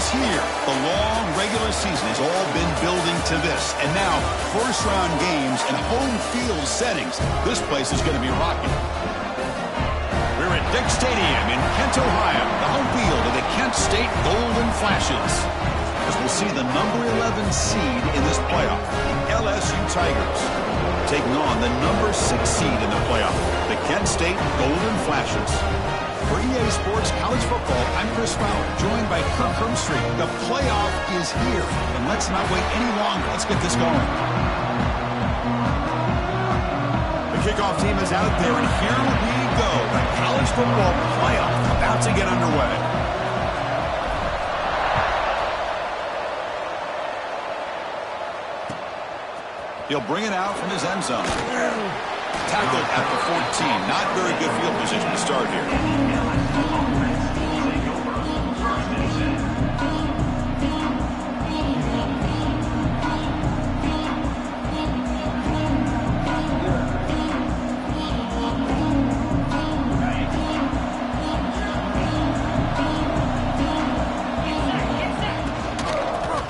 here. The long regular season has all been building to this. And now, first-round games and home field settings. This place is going to be rocking. We're at Dick Stadium in Kent, Ohio, the home field of the Kent State Golden Flashes. As we'll see the number 11 seed in this playoff, the LSU Tigers, taking on the number 6 seed in the playoff, the Kent State Golden Flashes. For EA Sports College Football, I'm Chris Fowler, joined by Kirk Hermstreet. The playoff is here, and let's not wait any longer. Let's get this going. The kickoff team is out there, and here we go. The college football playoff about to get underway. He'll bring it out from his end zone. Tackled at the 14. Not very good field position to start here.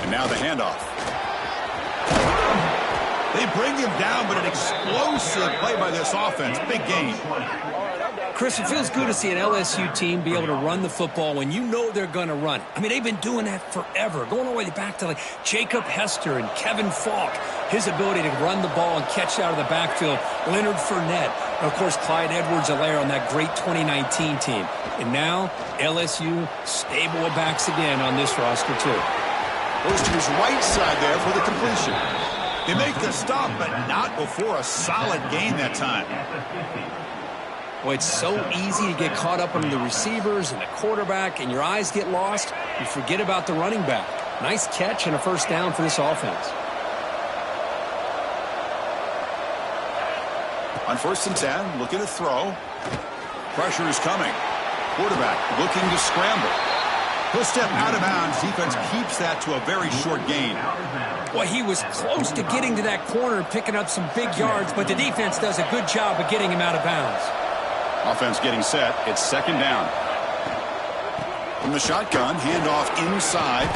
And now the handoff. They bring him down, but an explosive play by this offense. Big game. Chris, it feels good to see an LSU team be able to run the football when you know they're going to run. I mean, they've been doing that forever, going all the way back to like Jacob Hester and Kevin Falk. His ability to run the ball and catch out of the backfield, Leonard Fournette, and of course Clyde Edwards-Helaire on that great 2019 team. And now LSU stable of backs again on this roster too. Goes to his right side there for the completion. They make the stop, but not before a solid gain that time. Well, it's so easy to get caught up on the receivers and the quarterback, and your eyes get lost. You forget about the running back. Nice catch and a first down for this offense. On 1st and 10, looking to throw. Pressure is coming. Quarterback looking to scramble. He'll step out of bounds. Defense keeps that to a very short gain. Well, he was close to getting to that corner, picking up some big yards, but the defense does a good job of getting him out of bounds. Offense getting set. It's 2nd down. From the shotgun, handoff inside.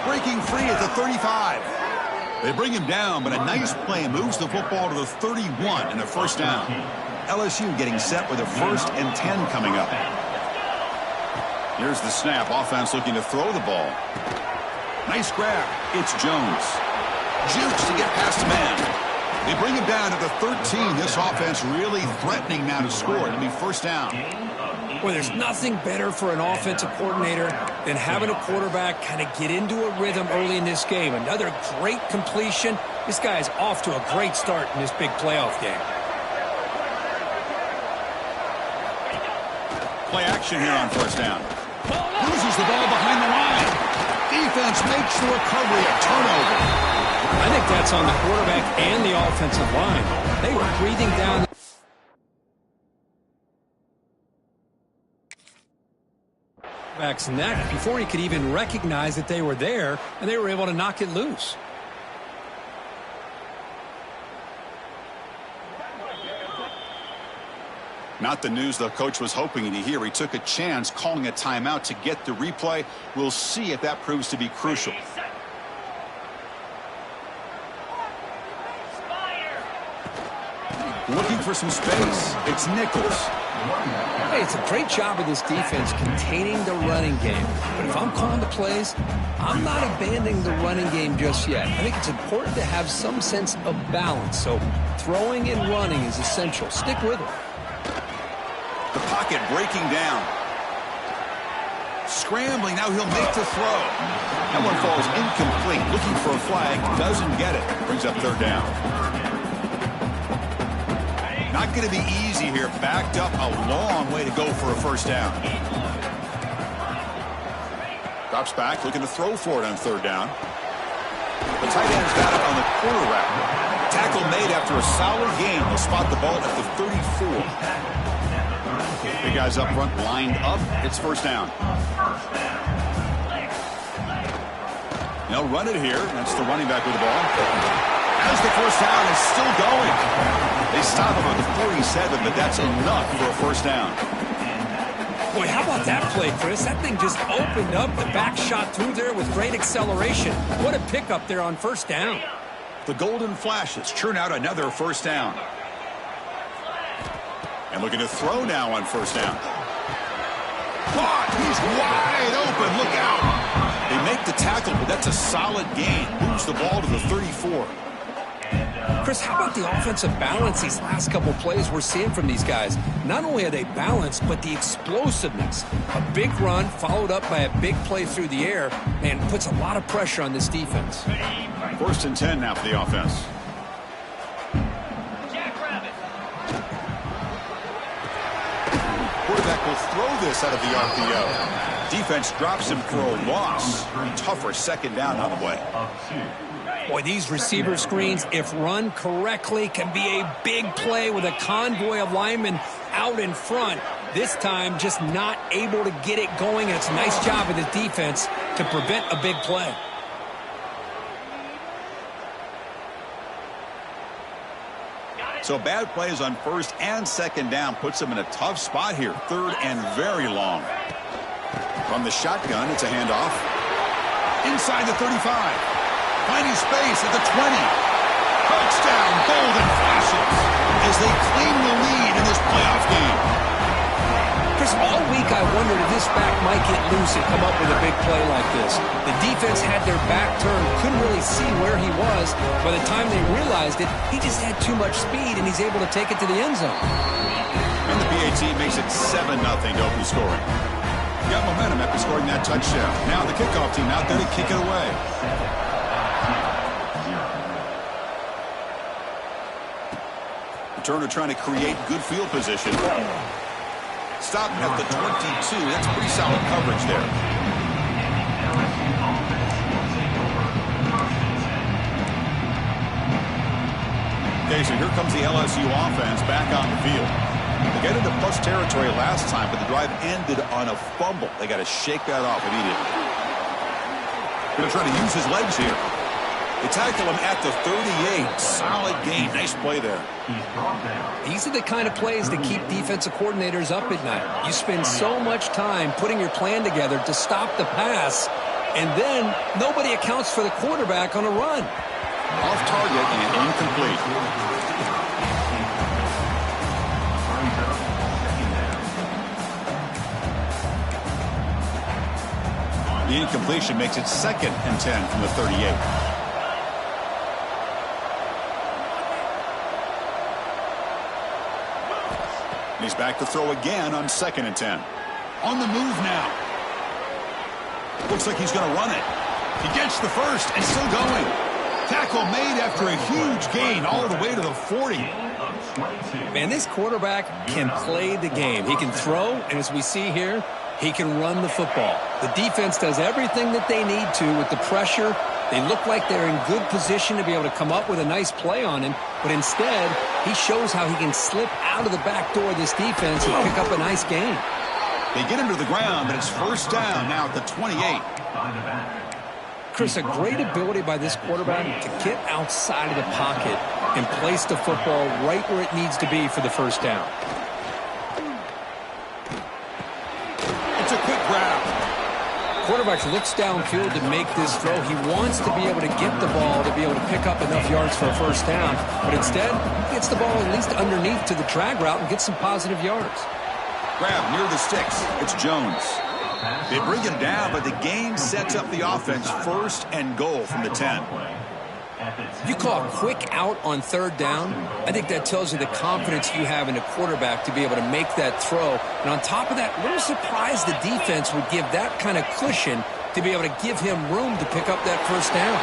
Breaking free at the 35. They bring him down, but a nice play moves the football to the 31 and a first down. LSU getting set with a 1st and 10 coming up. Here's the snap. Offense looking to throw the ball. Nice grab. It's Jones. Jukes to get past the man. They bring him down to the 13. This offense really threatening now to score. It'll be first down. Well, there's nothing better for an offensive coordinator than having a quarterback kind of get into a rhythm early in this game. Another great completion. This guy is off to a great start in this big playoff game. Play action here on first down. Loses the ball behind the line. Defense makes the recovery, a turnover. I think that's on the quarterback and the offensive line. They were breathing down the quarterback's neck before he could even recognize that they were there, and they were able to knock it loose. Not the news the coach was hoping to hear. He took a chance calling a timeout to get the replay. We'll see if that proves to be crucial. Looking for some space. It's Nichols. Hey, it's a great job of this defense containing the running game. But if I'm calling the plays, I'm not abandoning the running game just yet. I think it's important to have some sense of balance. So throwing and running is essential. Stick with it. The pocket breaking down. Scrambling, now he'll make the throw. That one falls incomplete. Looking for a flag, doesn't get it. Brings up 3rd down. Not going to be easy here. Backed up a long way to go for a first down. Drops back, looking to throw for it on 3rd down. The tight end's got it on the corner route. Tackle made after a solid gain. They'll spot the ball at the 34. Big guys up front lined up. It's first down. They'll run it here. That's the running back with the ball. As the first down is still going. They stop him at the 47, but that's enough for a first down. Boy, how about that play, Chris? That thing just opened up. The back shot through there with great acceleration. What a pickup there on first down. The golden flashes churn out another first down. And looking to throw now on first down. Caught! He's wide open. Look out. They make the tackle, but that's a solid gain. Moves the ball to the 34. Chris, how about the offensive balance these last couple plays we're seeing from these guys? Not only are they balanced, but the explosiveness. A big run followed up by a big play through the air, and puts a lot of pressure on this defense. 1st and 10 now for the offense. Quarterback will throw this out of the RPO. Defense drops him for a loss. Tougher second down on the way. Boy, these receiver screens, if run correctly, can be a big play with a convoy of linemen out in front. This time, just not able to get it going. And it's a nice job of the defense to prevent a big play. So bad plays on first and second down puts them in a tough spot here. 3rd and very long. From the shotgun, it's a handoff. Inside the 35. Finding space at the 20. Touchdown, golden flashes as they claim the lead in this playoff game. Chris, all week I wondered if this back might get loose and come up with a big play like this. The defense had their back turned, couldn't really see where he was. By the time they realized it, he just had too much speed, and he's able to take it to the end zone. And the PAT makes it 7-0 to open scoring. Got momentum after scoring that touchdown. Now the kickoff team out there to kick it away. Turner trying to create good field position. Stopped at the 22. That's pretty solid coverage there. Okay, so here comes the LSU offense back on the field. They got into plus territory last time, but the drive ended on a fumble. They got to shake that off immediately. Going to try to use his legs here. They tackle him at the 38. Solid gain. Nice play there. These are the kind of plays that keep defensive coordinators up at night. You spend so much time putting your plan together to stop the pass, and then nobody accounts for the quarterback on a run. Off target and incomplete. The incompletion makes it 2nd and 10 from the 38. He's back to throw again on 2nd and 10. On the move now. Looks like he's going to run it. He gets the first and still going. Tackle made after a huge gain all the way to the 40. Man, this quarterback can play the game. He can throw, and as we see here, he can run the football. The defense does everything that they need to with the pressure. They look like they're in good position to be able to come up with a nice play on him, but instead, he shows how he can slip out of the back door of this defense and pick up a nice gain. They get him to the ground, but it's first down now at the 28. Chris, a great ability by this quarterback to get outside of the pocket and place the football right where it needs to be for the first down. It's a quick grab. Quarterback looks downfield to make this throw. He wants to be able to get the ball to be able to pick up enough yards for a first down, but instead, he gets the ball at least underneath to the drag route and gets some positive yards. Grab near the sticks. It's Jones. They bring him down, but the game sets up the offense 1st and goal from the 10. You call a quick out on 3rd down. I think that tells you the confidence you have in a quarterback to be able to make that throw. And on top of that, a little surprised the defense would give that kind of cushion to be able to give him room to pick up that first down.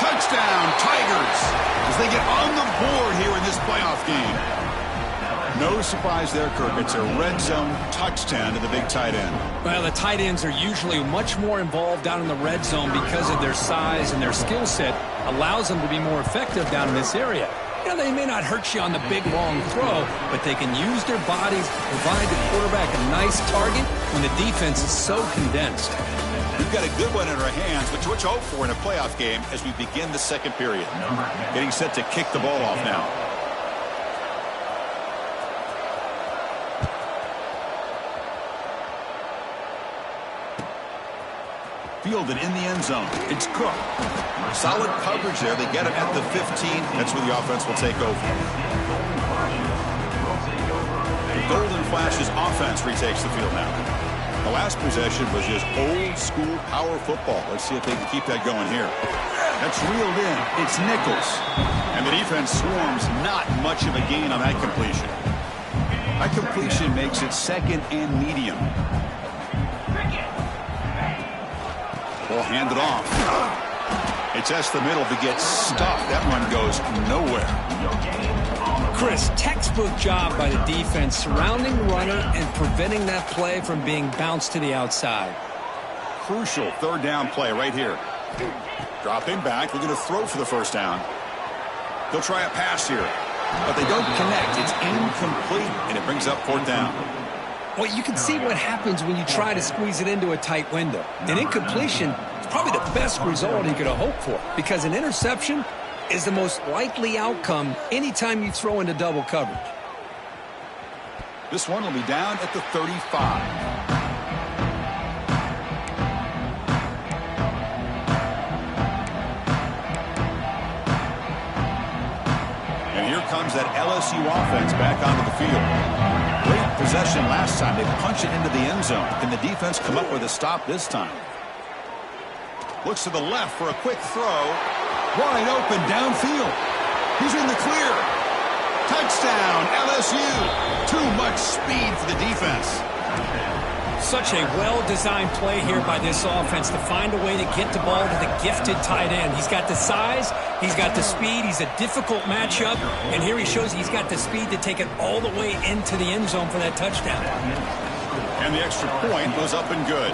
Touchdown, Tigers, as they get on the board here in this playoff game. No surprise there, Kirk. It's a red zone touchdown to the big tight end. Well, the tight ends are usually much more involved down in the red zone because of their size, and their skill set allows them to be more effective down in this area. You know, they may not hurt you on the big, long throw, but they can use their bodies to provide the quarterback a nice target when the defense is so condensed. We've got a good one in our hands, which what you hope for in a playoff game as we begin the second period. Getting set to kick the ball off now. fielded in the end zone. It's Cook. Solid coverage there. They get him at the 15. That's where the offense will take over. Golden Flash's offense retakes the field now. The last possession was just old-school power football. Let's see if they can keep that going here. That's reeled in. It's Nichols. And the defense swarms. Not much of a gain on that completion. That completion makes it second and medium. Ball handed off. It's just the middle to get stuffed. That one goes nowhere. Chris, textbook job by the defense surrounding the runner and preventing that play from being bounced to the outside. Crucial third down play right here. Dropping back. They're going to throw for the first down. They'll try a pass here, but they don't connect. It's incomplete, and it brings up fourth down. Well, you can see what happens when you try to squeeze it into a tight window. An incompletion is probably the best result he could have hoped for, because an interception is the most likely outcome anytime you throw into double coverage. This one will be down at the 35. And here comes that LSU offense back onto the field. Great possession last time. They punch it into the end zone. Can the defense come up with a stop this time? Looks to the left for a quick throw. Wide open downfield. He's in the clear. Touchdown, LSU. Too much speed for the defense. Such a well-designed play here by this offense to find a way to get the ball to the gifted tight end. He's got the size, he's got the speed, he's a difficult matchup, and here he shows he's got the speed to take it all the way into the end zone for that touchdown. And the extra point was up and good.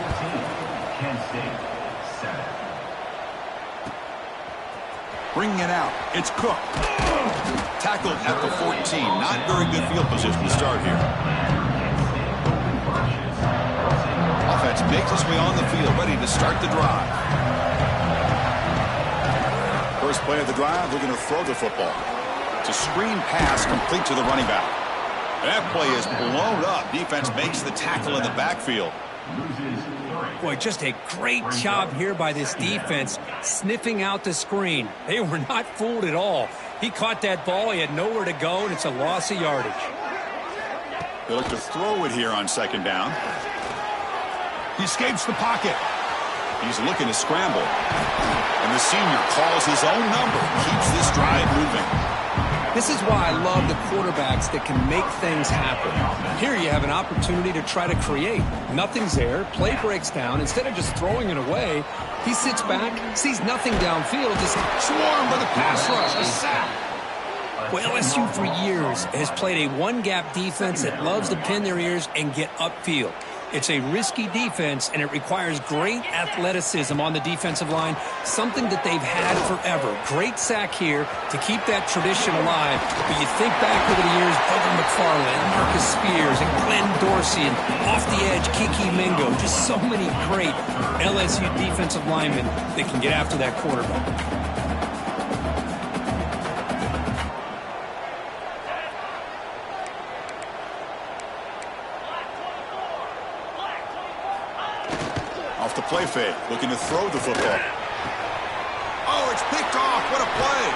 Bringing it out, it's Cook. Tackled at the 14. Not very good field position to start here. Offense makes its way on the field, ready to start the drive. First play of the drive, they're going to throw the football. It's a screen pass complete to the running back. That play is blown up. Defense makes the tackle in the backfield. Boy, just a great job here by this defense, sniffing out the screen. They were not fooled at all. He caught that ball, he had nowhere to go, and it's a loss of yardage. They look to throw it here on second down. He escapes the pocket. He's looking to scramble. And the senior calls his own number, keeps this drive moving. This is why I love the quarterbacks that can make things happen. Here you have an opportunity to try to create. Nothing's there. Play breaks down. Instead of just throwing it away, he sits back, sees nothing downfield, just Swarmed by the pass rush. A sack. Well, LSU for years has played a one-gap defense that loves to pin their ears and get upfield. It's a risky defense, and it requires great athleticism on the defensive line, something that they've had forever. Great sack here to keep that tradition alive. But you think back over the years, Booger McFarland, Marcus Spears, and Glenn Dorsey, and off the edge, Kiki Mingo. Just so many great LSU defensive linemen that can get after that quarterback. Off the play fake, looking to throw the football. Oh, it's picked off. What a play.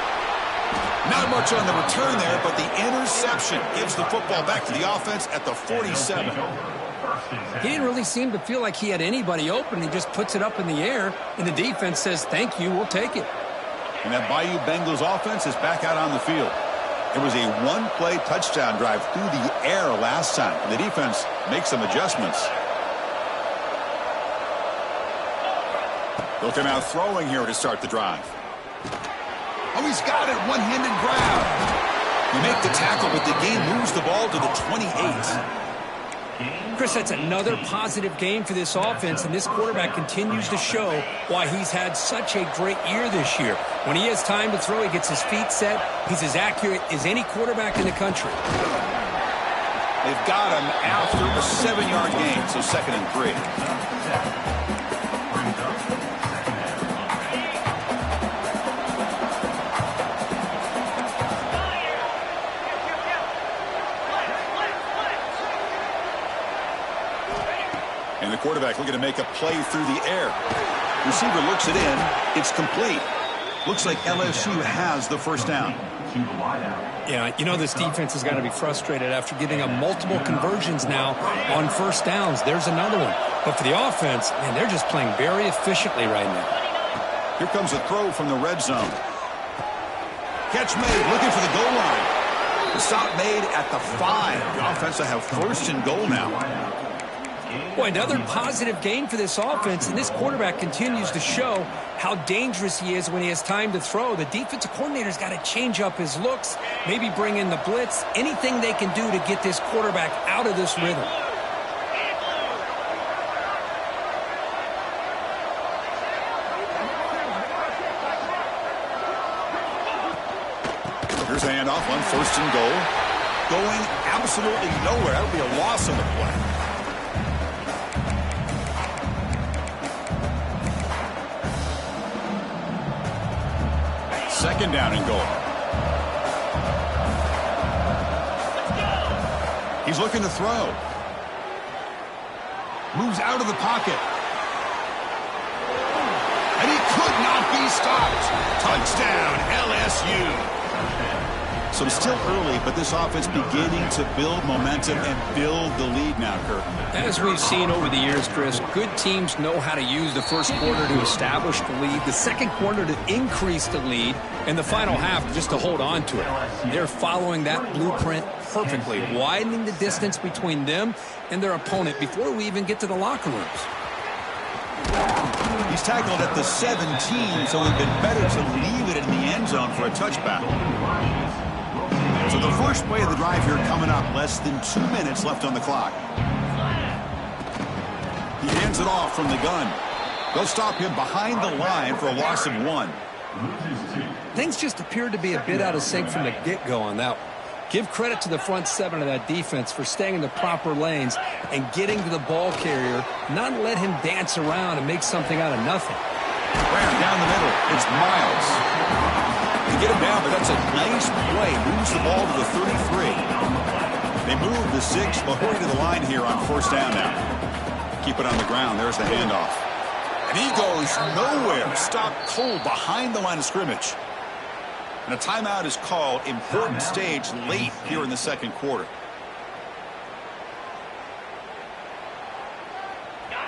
Not much on the return there, but the interception gives the football back to the offense at the 47. He didn't really seem to feel like he had anybody open. He just puts it up in the air, and the defense says, thank you, we'll take it. And that Bayou Bengals offense is back out on the field. It was a one-play touchdown drive through the air last time. The defense makes some adjustments. They'll come out throwing here to start the drive. Oh, he's got it. One-handed grab. They make the tackle, but the game moves the ball to the 28. Chris, that's another positive game for this offense, and this quarterback continues to show why he's had such a great year this year. When he has time to throw, he gets his feet set. He's as accurate as any quarterback in the country. They've got him after a 7-yard gain, so 2nd and 3. And the quarterback looking to make a play through the air. Receiver looks it in. It's complete. Looks like LSU has the first down. Yeah, you know this defense has got to be frustrated after giving up multiple conversions now on first downs. There's another one. But for the offense, man, they're just playing very efficiently right now. Here comes a throw from the red zone. Catch made, looking for the goal line. The stop made at the 5. The offense will have first and goal now. Boy, another positive gain for this offense, and this quarterback continues to show how dangerous he is when he has time to throw. The defensive coordinator's got to change up his looks, maybe bring in the blitz, anything they can do to get this quarterback out of this rhythm. Here's a handoff on first and goal. Going absolutely nowhere. That'll be a loss on the play. Second down and goal. He's looking to throw. Moves out of the pocket. And he could not be stopped. Touchdown, LSU. So still early, but this offense beginning to build momentum and build the lead now, Kirk. As we've seen over the years, Chris, good teams know how to use the first quarter to establish the lead, the second quarter to increase the lead, and the final half just to hold on to it. They're following that blueprint perfectly, widening the distance between them and their opponent before we even get to the locker rooms. He's tackled at the 17, so it would have been better to leave it in the end zone for a touchback. So the first play of the drive here coming up, less than 2 minutes left on the clock. He hands it off from the gun. They'll stop him behind the line for a loss of 1. Things just appeared to be a bit out of sync from the get-go on that one. Give credit to the front 7 of that defense for staying in the proper lanes and getting to the ball carrier, not let him dance around and make something out of nothing. Ran down the middle. It's Miles. To get him down, but that's a nice play. Moves the ball to the 33. They move the 6. They'll hurry to the line here on first down now. Keep it on the ground. There's the handoff. And he goes nowhere. Stopped cold behind the line of scrimmage. And a timeout is called. Important stage late here in the second quarter.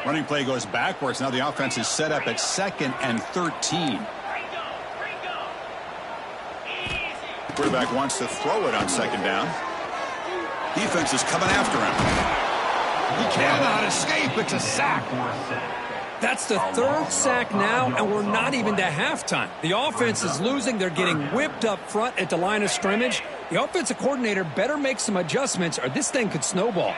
Running play goes backwards. Now the offense is set up at 2nd and 13. Quarterback wants to throw it on 2nd down. Defense is coming after him. He cannot escape. It's a sack. That's the 3rd sack now, and we're not even to halftime. The offense is losing. They're getting whipped up front at the line of scrimmage. The offensive coordinator better make some adjustments or this thing could snowball.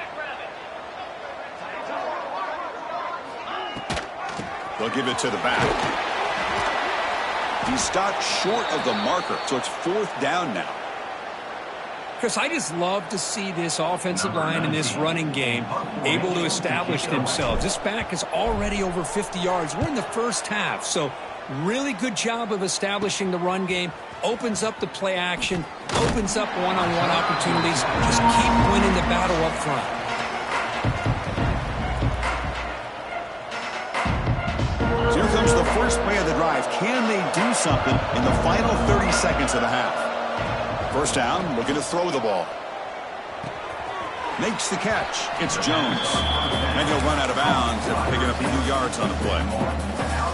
They'll give it to the back. He's stopped short of the marker, so it's 4th down now. Chris, I just love to see this offensive line in this running game able to establish themselves. This back is already over 50 yards. We're in the first half, so really good job of establishing the run game. Opens up the play action, opens up one-on-one opportunities. Just keep winning the battle up front. So here comes the first play of the drive. Can they do something in the final 30 seconds of the half? First down, looking to throw the ball. Makes the catch. It's Jones. And he'll run out of bounds after picking up 2 yards on the play.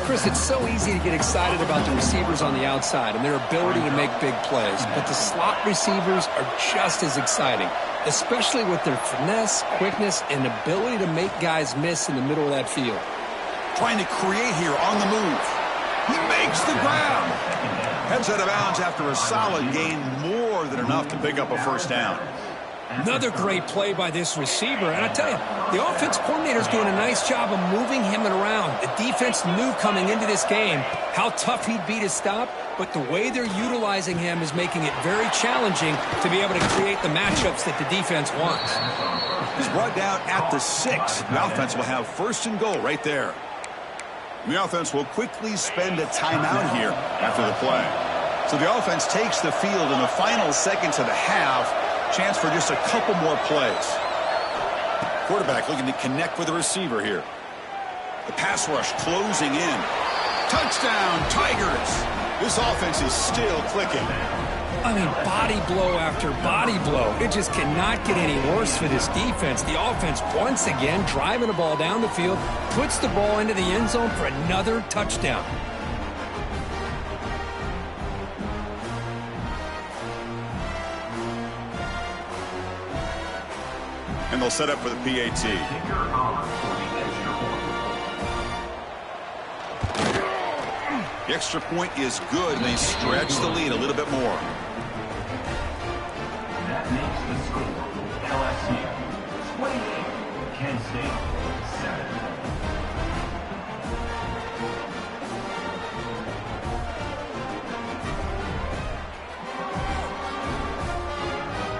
Chris, it's so easy to get excited about the receivers on the outside and their ability to make big plays. But the slot receivers are just as exciting, especially with their finesse, quickness, and ability to make guys miss in the middle of that field. Trying to create here on the move. He makes the grab. Heads out of bounds after a solid gain, more than enough to pick up a first down. Another great play by this receiver. And I tell you, the offense coordinator is doing a nice job of moving him around. The defense knew coming into this game how tough he'd be to stop, but the way they're utilizing him is making it very challenging to be able to create the matchups that the defense wants. He's brought down at the 6. The offense will have first and goal right there. The offense will quickly spend a timeout here after the play. So the offense takes the field in the final seconds of the half. Chance for just a couple more plays. Quarterback looking to connect with the receiver here. The pass rush closing in. Touchdown, Tigers. This offense is still clicking. I mean, body blow after body blow. It just cannot get any worse for this defense. The offense, once again, driving the ball down the field, puts the ball into the end zone for another touchdown. And they'll set up for the PAT. The extra point is good, and they stretch the lead a little bit more. That makes the score LSU 28, Kent State 7.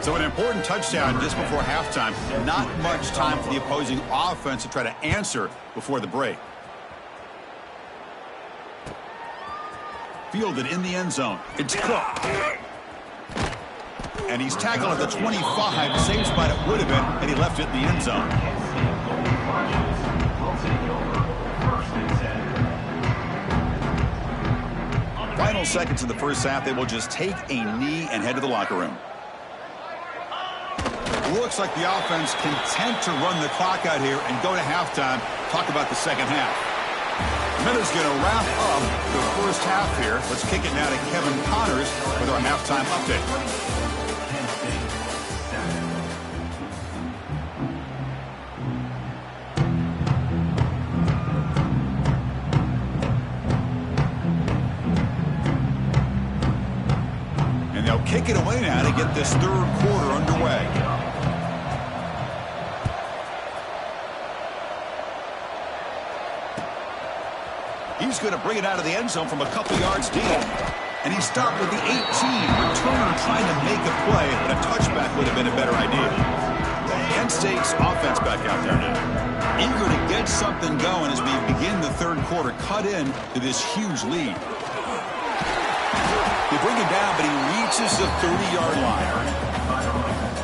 So an important touchdown just before halftime. Not much time for the opposing offense to try to answer before the break. Fielded in the end zone. It's Cook. And he's tackled at the 25. Same spot it would have been, and he left it in the end zone. Final seconds in the first half. They will just take a knee and head to the locker room. Looks like the offense content to run the clock out here and go to halftime. Talk about the second half. Miller's going to wrap up the first half here. Let's kick it now to Kevin Connors with our halftime update. And they'll kick it away now to get this third quarter underway. He's going to bring it out of the end zone from a couple yards deep. And he stopped with the 18. Returner trying to make a play, but a touchback would have been a better idea. Kent State's offense back out there now. Eager to get something going as we begin the third quarter. Cut in to this huge lead. They bring it down, but he reaches the 30-yard line.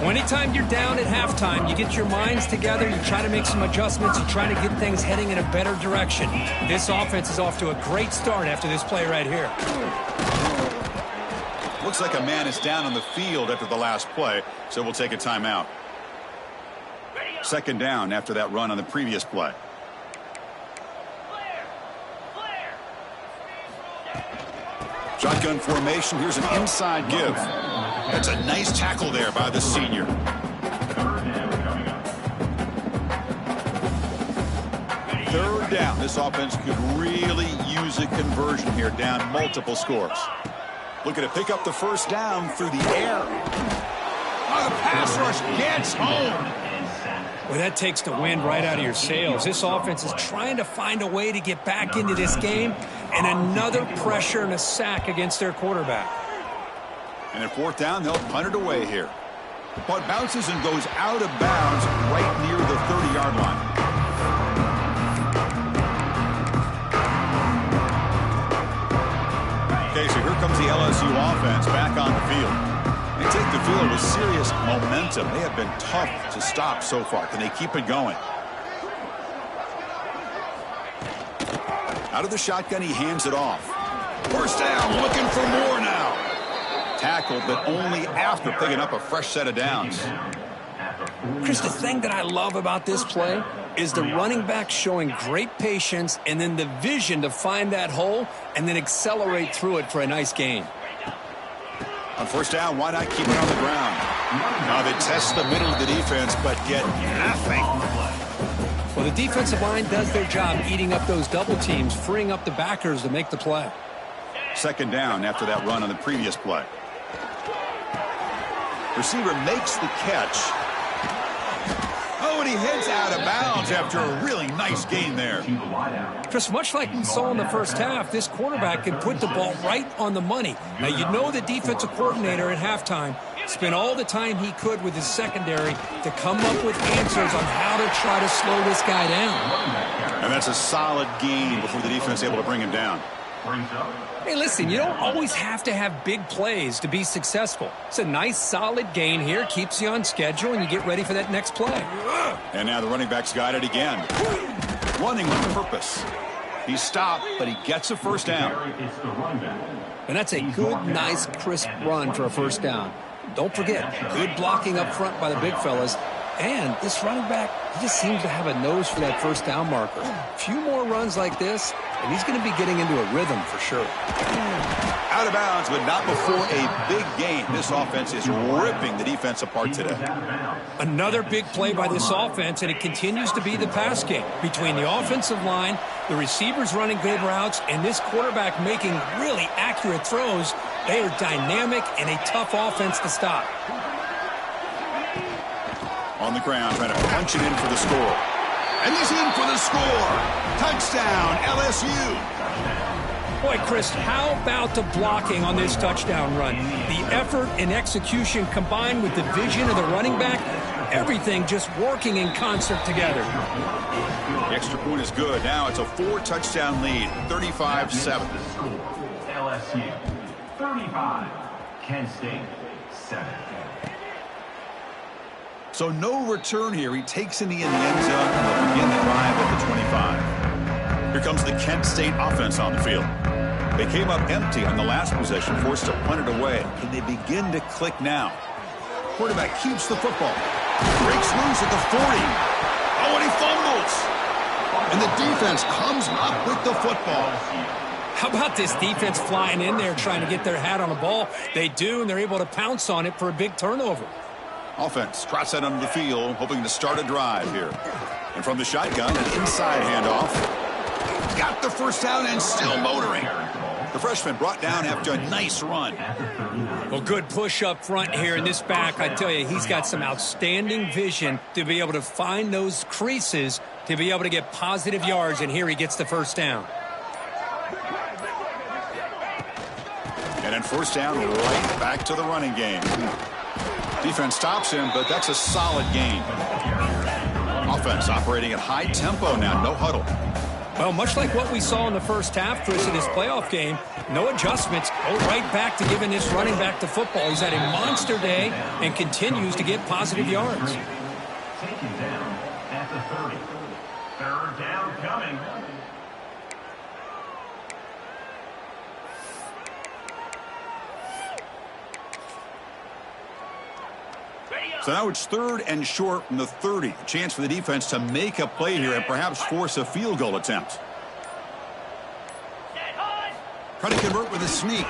Well, anytime you're down at halftime, you get your minds together, you try to make some adjustments, you try to get things heading in a better direction. This offense is off to a great start after this play right here. Looks like a man is down on the field after the last play, so we'll take a timeout. Second down after that run on the previous play. Shotgun formation. Here's an inside give. That's a nice tackle there by the senior. Third down. This offense could really use a conversion here, down multiple scores. Looking to pick up the first down through the air. Oh, the pass rush gets home. Well, that takes the wind right out of your sails. This offense is trying to find a way to get back into this game, and another pressure and a sack against their quarterback. And at fourth down, they'll punt it away here. The punt bounces and goes out of bounds right near the 30-yard line. Okay, so here comes the LSU offense back on the field. They take the field with serious momentum. They have been tough to stop so far. Can they keep it going? Out of the shotgun, he hands it off. First down, looking for more now. Tackled, but only after picking up a fresh set of downs. Chris, the thing that I love about this play is the running back showing great patience and then the vision to find that hole and then accelerate through it for a nice gain. On first down, why not keep it on the ground? Now they test the middle of the defense, but get nothing. Well, the defensive line does their job eating up those double teams, freeing up the backers to make the play. Second down after that run on the previous play. Receiver makes the catch. Oh, and he heads out of bounds after a really nice gain there. Chris, much like we saw in the first half, this quarterback can put the ball right on the money. Now, you know the defensive coordinator at halftime spent all the time he could with his secondary to come up with answers on how to try to slow this guy down. And that's a solid gain before the defense is able to bring him down. Hey, listen, you don't always have to have big plays to be successful. It's a nice, solid gain here, keeps you on schedule, and you get ready for that next play. And now the running back's got it again. Running with purpose. He's stopped, but he gets a first down. And that's a good, nice, crisp run for a first down. Don't forget, good blocking up front by the big fellas. And this running back, he just seems to have a nose for that first down marker. A few more runs like this, and he's going to be getting into a rhythm for sure. Out of bounds, but not before a big gain. This offense is ripping the defense apart today. Another big play by this offense, and it continues to be the pass game. Between the offensive line, the receivers running good routes, and this quarterback making really accurate throws, they are dynamic and a tough offense to stop. On the ground, trying to punch it in for the score. And he's in for the score. Touchdown, LSU. Boy, Chris, how about the blocking on this touchdown run? The effort and execution combined with the vision of the running back, everything just working in concert together. The extra point is good. Now it's a 4-touchdown lead, 35-7. LSU 35, Kent State 7. So no return here. He takes in the end zone and they'll begin the drive at the 25. Here comes the Kent State offense on the field. They came up empty on the last possession, forced to punt it away. Can they begin to click now? Quarterback keeps the football. Breaks loose at the 40. Oh, and he fumbles. And the defense comes up with the football. How about this defense flying in there trying to get their hat on the ball? They do, and they're able to pounce on it for a big turnover. Offense trots that onto the field, hoping to start a drive here. And from the shotgun, an inside handoff. Got the first down and still motoring. The freshman brought down after a nice run. Well, good push up front here in this back. I tell you, he's got some outstanding vision to be able to find those creases to be able to get positive yards, and here he gets the first down. And then first down, right back to the running game. Defense stops him, but that's a solid gain. Offense operating at high tempo now, no huddle. Well, much like what we saw in the first half, Chris, in this playoff game, no adjustments, go right back to giving this running back the football. He's had a monster day and continues to get positive yards. Taken down at the 30. Third down coming. So now it's third and short from the 30. A chance for the defense to make a play here and perhaps force a field goal attempt. Trying to convert with a sneak.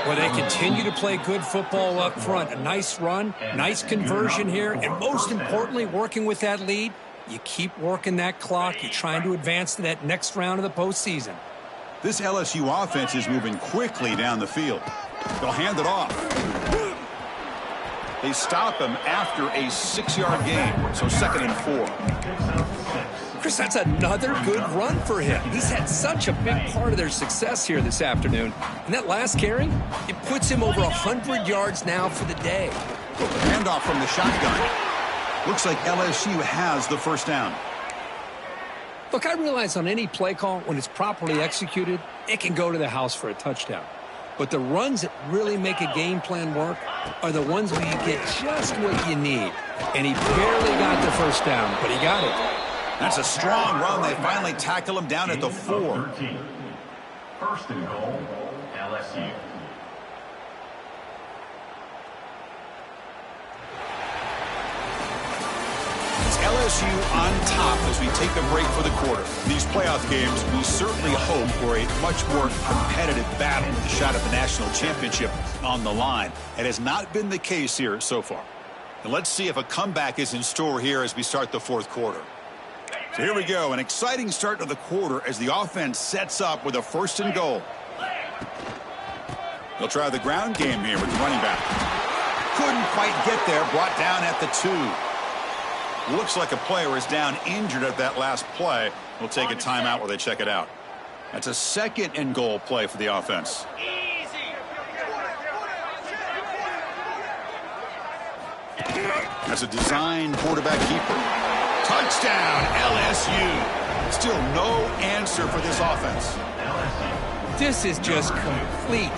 Well, they continue to play good football up front. A nice run, nice conversion here, and most importantly, working with that lead, you keep working that clock. You're trying to advance to that next round of the postseason. This LSU offense is moving quickly down the field. They'll hand it off. They stop him after a 6-yard gain, so 2nd and 4. Chris, that's another good run for him. He's had such a big part of their success here this afternoon. And that last carry, it puts him over 100 yards now for the day. Handoff from the shotgun. Looks like LSU has the first down. Look, I realize on any play call, when it's properly executed, it can go to the house for a touchdown. But the runs that really make a game plan work are the ones where you get just what you need. And he barely got the first down, but he got it. That's a strong run. They finally tackle him down at the 4. First and goal, LSU. It's LSU on top as we take a break for the quarter. These playoff games, we certainly hope for a much more competitive battle with the shot at the national championship on the line. It has not been the case here so far. And let's see if a comeback is in store here as we start the fourth quarter. So here we go, an exciting start to the quarter as the offense sets up with a 1st and goal. They'll try the ground game here with the running back. Couldn't quite get there, brought down at the 2. Looks like a player is down injured at that last play. We'll take a timeout while they check it out. That's a 2nd and goal play for the offense. That's a design quarterback keeper. Touchdown, LSU. Still no answer for this offense. This is just complete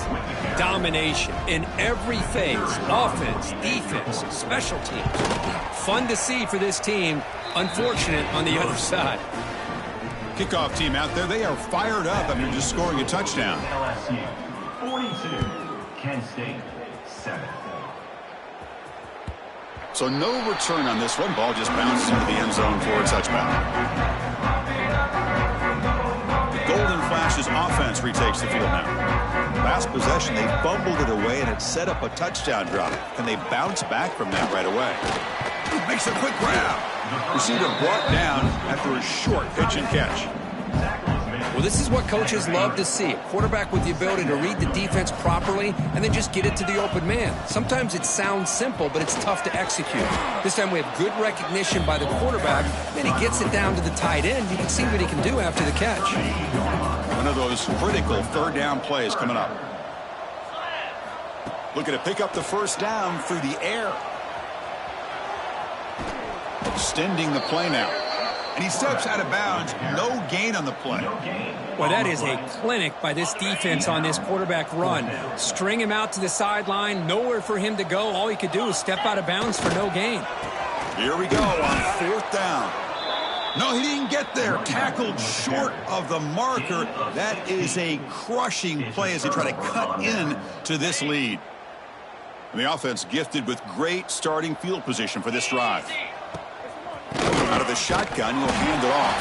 domination in every phase. Offense, defense, special teams. Fun to see for this team. Unfortunate on the other side. Kickoff team out there, they are fired up after just scoring a touchdown. LSU 42, Kent State 7. So no return on this one. Ball just bounces into the end zone for a touchback. The Golden Flashes offense retakes the field now. Last possession, they fumbled it away, and it set up a touchdown drop. Can they bounce back from that right away? He makes a quick grab. Receiver brought down after a short pitch and catch. Well, this is what coaches love to see. A quarterback with the ability to read the defense properly and then just get it to the open man. Sometimes it sounds simple, but it's tough to execute. This time we have good recognition by the quarterback. Then he gets it down to the tight end. You can see what he can do after the catch. One of those critical third down plays coming up. Looking to pick up the first down through the air. Extending the play now. And he steps out of bounds. No gain on the play. Well, that is a clinic by this defense on this quarterback run. String him out to the sideline. Nowhere for him to go. All he could do is step out of bounds for no gain. Here we go on fourth down. No, he didn't get there. Tackled short of the marker. That is a crushing play as they try to cut in to this lead. And the offense gifted with great starting field position for this drive. Out of the shotgun, he'll hand it off.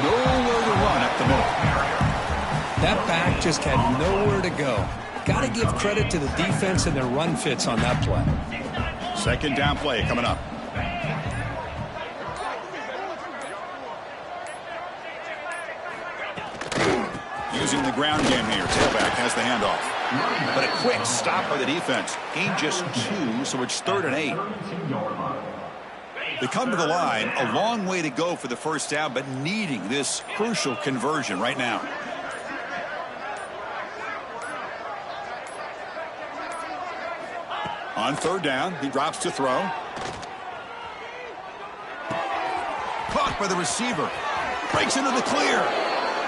Nowhere to run up the middle. That back just had nowhere to go. Got to give credit to the defense and their run fits on that play. Second down play coming up. Using the ground game here. Tailback has the handoff. But a quick stop by the defense. Gain just 2, so it's 3rd and 8. They come to the line, a long way to go for the first down, but needing this crucial conversion right now. On 3rd down, he drops to throw. Caught by the receiver. Breaks into the clear.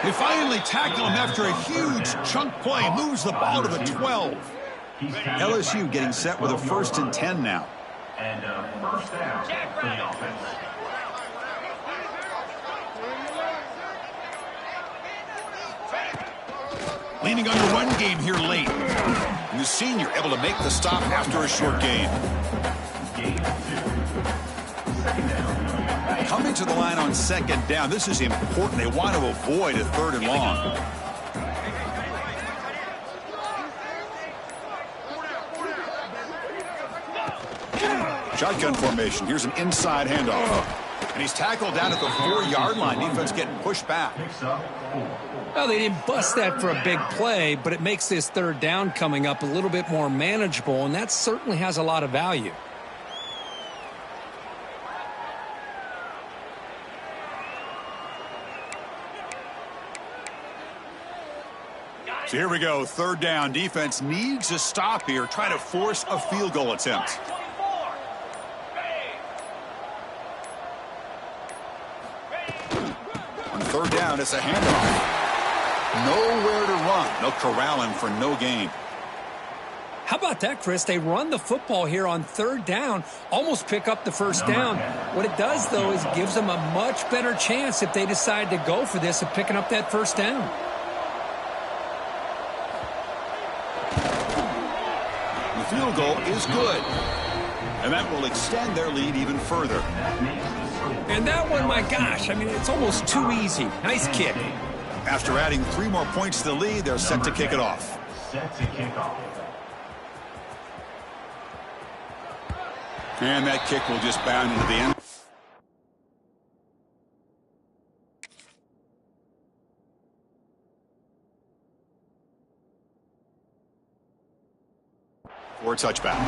They finally tackle him after a huge chunk play. Moves the ball to the 12. LSU getting set with a 1st and 10 now. And first down for the offense. Leaning on the run game here late. And the senior able to make the stop after a short gain. Coming to the line on 2nd down. This is important. They want to avoid a 3rd and long. Shotgun formation. Here's an inside handoff. And he's tackled down at the 4-yard line. Defense getting pushed back. Well, they didn't bust that for a big play, but it makes this 3rd down coming up a little bit more manageable, and that certainly has a lot of value. So here we go. 3rd down. Defense needs a stop here. Try to force a field goal attempt. On 3rd down, it's a handoff. Nowhere to run. They'll corral him for no gain. How about that, Chris? They run the football here on 3rd down, almost pick up the first down. What it does, though, is it gives them a much better chance if they decide to go for this of picking up that first down. The field goal is good. And that will extend their lead even further. And that one, my gosh, I mean, it's almost too easy. Nice kick. After adding 3 more points to the lead, they're set to kick it off. Set to kick off. And that kick will just bound into the end. For a touchback.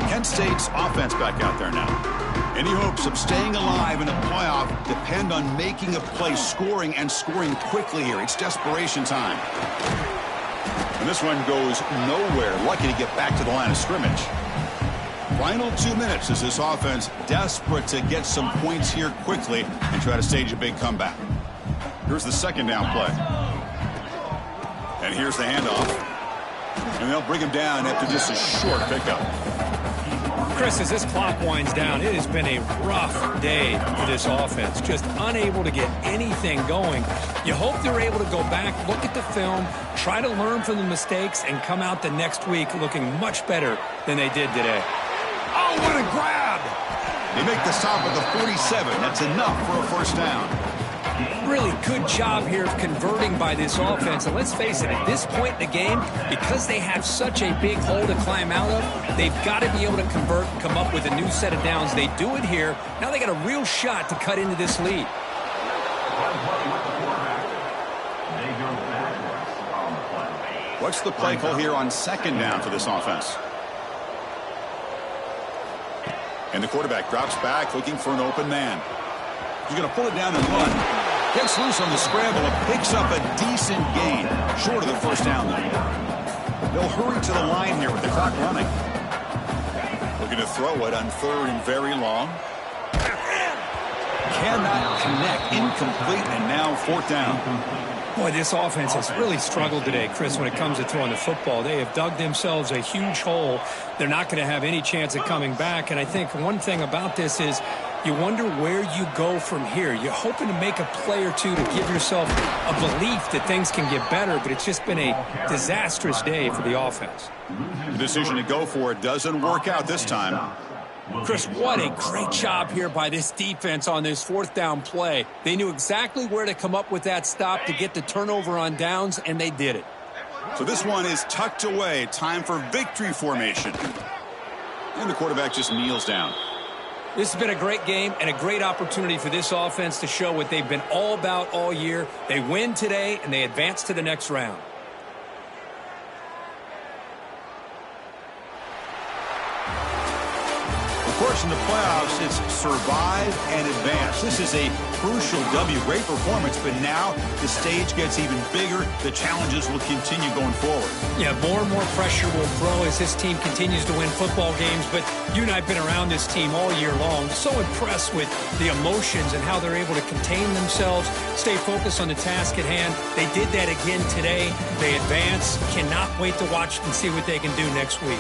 Kent State's offense back out there now. Any hopes of staying alive in a playoff depend on making a play, scoring, and scoring quickly here. It's desperation time. And this one goes nowhere. Lucky to get back to the line of scrimmage. Final 2 minutes as this offense desperate to get some points here quickly and try to stage a big comeback. Here's the 2nd down play. And here's the handoff. And they'll bring him down after just a short pickup. Chris, as this clock winds down, it has been a rough day for this offense. Just unable to get anything going. You hope they're able to go back, look at the film, try to learn from the mistakes, and come out the next week looking much better than they did today. Oh, what a grab! They make the stop at the 47. That's enough for a first down. Really good job here of converting by this offense. And let's face it, at this point in the game, because they have such a big hole to climb out of, they've got to be able to convert and come up with a new set of downs. They do it here. Now they got a real shot to cut into this lead. What's the play call here on second down for this offense? And the quarterback drops back looking for an open man. He's going to pull it down and run. Gets loose on the scramble and picks up a decent gain. Short of the first down, though. They'll hurry to the line here with the clock running. Looking to throw it on third and very long. Cannot connect. Incomplete, and now fourth down. Boy, this offense has really struggled today, Chris, when it comes to throwing the football. They have dug themselves a huge hole. They're not going to have any chance of coming back. And I think one thing about this is you wonder where you go from here. You're hoping to make a play or two to give yourself a belief that things can get better, but it's just been a disastrous day for the offense. The decision to go for it doesn't work out this time. Chris, what a great job here by this defense on this fourth down play. They knew exactly where to come up with that stop to get the turnover on downs, and they did it. So this one is tucked away. Time for victory formation. And the quarterback just kneels down. This has been a great game and a great opportunity for this offense to show what they've been all about all year. They win today, and they advance to the next round. Of course, in the playoffs, it's survive and advance. This is a crucial W. Great performance, but now the stage gets even bigger. The challenges will continue going forward. Yeah, more and more pressure will grow as this team continues to win football games. But you and I have been around this team all year long. So impressed with the emotions and how they're able to contain themselves, stay focused on the task at hand. They did that again today. They advance. Cannot wait to watch and see what they can do next week.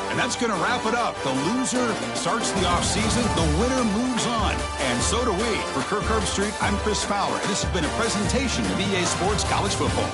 And that's going to wrap it up. The loser starts the offseason. The winner moves on. And so do we. For Kirk Herbstreit, I'm Chris Fowler. This has been a presentation of EA Sports College Football.